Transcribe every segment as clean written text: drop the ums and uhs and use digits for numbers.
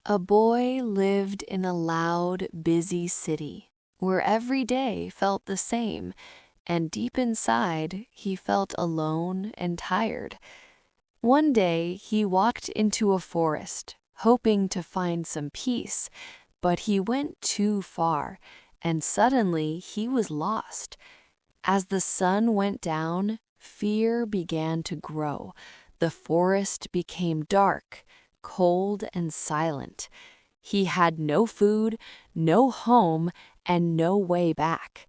A boy lived in a loud, busy city where every day felt the same, and deep inside he felt alone and tired. One day he walked into a forest, hoping to find some peace, but he went too far, and suddenly he was lost. As the sun went down, fear began to grow. The forest became dark, cold, and silent. He had no food, no home, and no way back.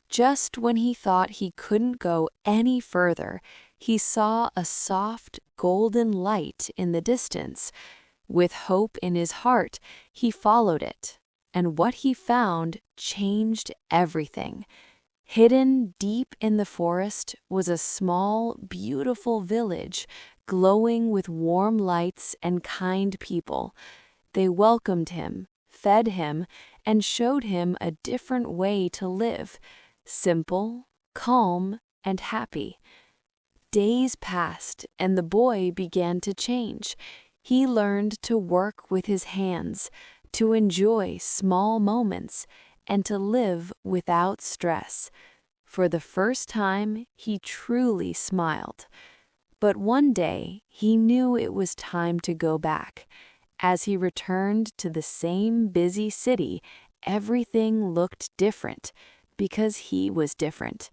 Just when he thought he couldn't go any further, he saw a soft, golden light in the distance. With hope in his heart, he followed it, and what he found changed everything. Hidden deep in the forest was a small, beautiful village, glowing with warm lights and kind people. They welcomed him, fed him, and showed him a different way to live, simple, calm, and happy. Days passed, and the boy began to change. He learned to work with his hands, to enjoy small moments, and to live without stress. For the first time, he truly smiled. But one day, he knew it was time to go back. As he returned to the same busy city, everything looked different, because he was different.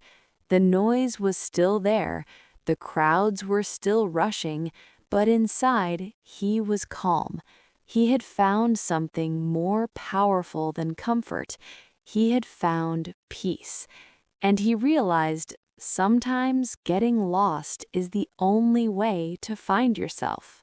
The noise was still there, the crowds were still rushing, but inside, he was calm. He had found something more powerful than comfort. He had found peace. And he realized sometimes getting lost is the only way to find yourself.